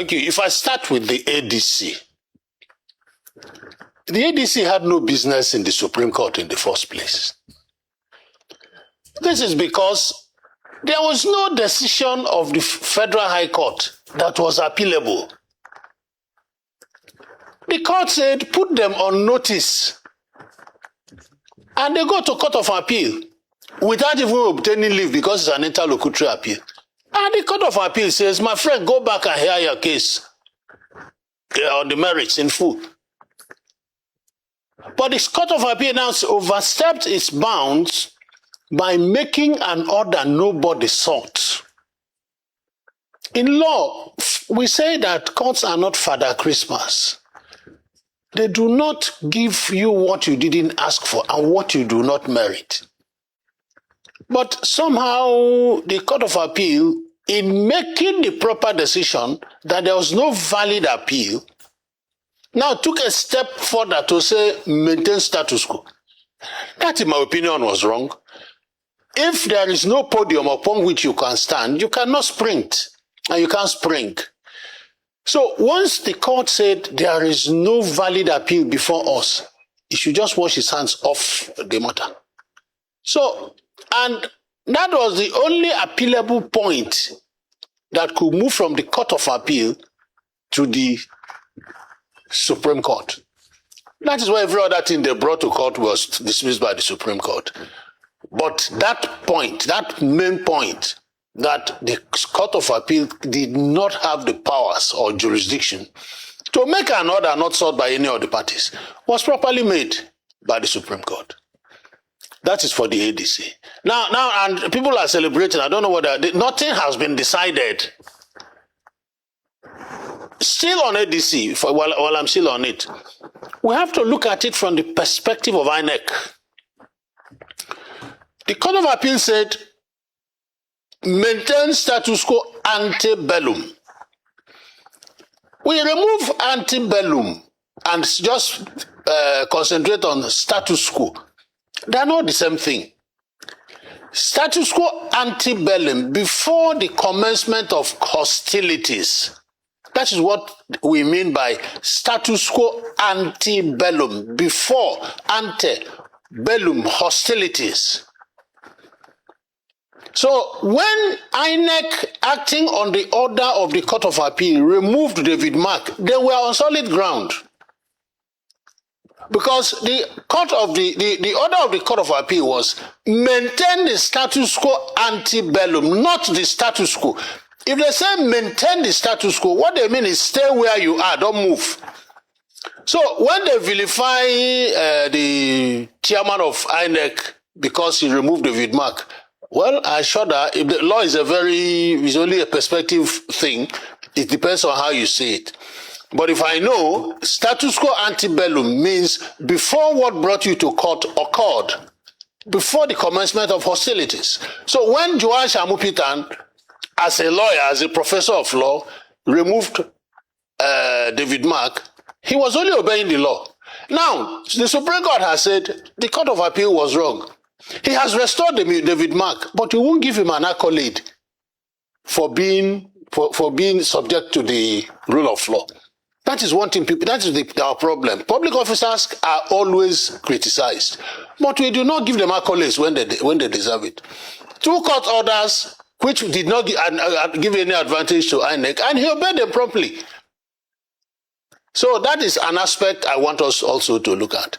Thank you. If I start with the ADC had no business in the Supreme Court in the first place. This is because there was no decision of the Federal High Court that was appealable. The court said, put them on notice. And they go to Court of Appeal without even obtaining leave because it's an interlocutory appeal. And the Court of Appeal says, my friend, go back and hear your case on the merits in full. But the Court of Appeal now overstepped its bounds by making an order nobody sought. In law, we say that courts are not Father Christmas. They do not give you what you didn't ask for and what you do not merit. But somehow the Court of Appeal, in making the proper decision that there was no valid appeal, now took a step further to say maintain status quo. That, in my opinion, was wrong. If there is no podium upon which you can stand, you cannot sprint, and you can't spring. So once the court said there is no valid appeal before us, he should just wash his hands off the matter. So, and that was the only appealable point that could move from the Court of Appeal to the Supreme Court. That is why every other thing they brought to court was dismissed by the Supreme Court. But that point, that main point, that the Court of Appeal did not have the powers or jurisdiction to make an order not sought by any of the parties, was properly made by the Supreme Court. That is for the ADC. Now, and people are celebrating. I don't know whether nothing has been decided. Still on ADC, while I'm still on it, we have to look at it from the perspective of INEC. The Court of Appeal said, maintain status quo ante bellum. We remove ante bellum and just concentrate on status quo. They are not the same thing. Status quo ante bellum, before the commencement of hostilities. That is what we mean by status quo ante bellum, before ante bellum hostilities. So when INEC, acting on the order of the Court of Appeal, removed David Mark, they were on solid ground. Because the order of the Court of Appeal was maintain the status quo ante bellum, not the status quo. If they say maintain the status quo, what they mean is stay where you are, don't move. So when they vilify the chairman of INEC because he removed David Mark, well, I shudder. If the law is only a perspective thing, it depends on how you see it. But if I know, status quo ante bellum means before what brought you to court occurred, before the commencement of hostilities. So when Joan Shamupitan, as a lawyer, as a professor of law, removed David Mark, he was only obeying the law. Now, the Supreme Court has said the Court of Appeal was wrong. He has restored David Mark, but you won't give him an accolade for being subject to the rule of law. That is one thing. That is our problem. Public officers are always criticized, but we do not give them accolades when they deserve it. 2 court orders which did not give any advantage to INEC, and he obeyed them promptly. So that is an aspect I want us also to look at.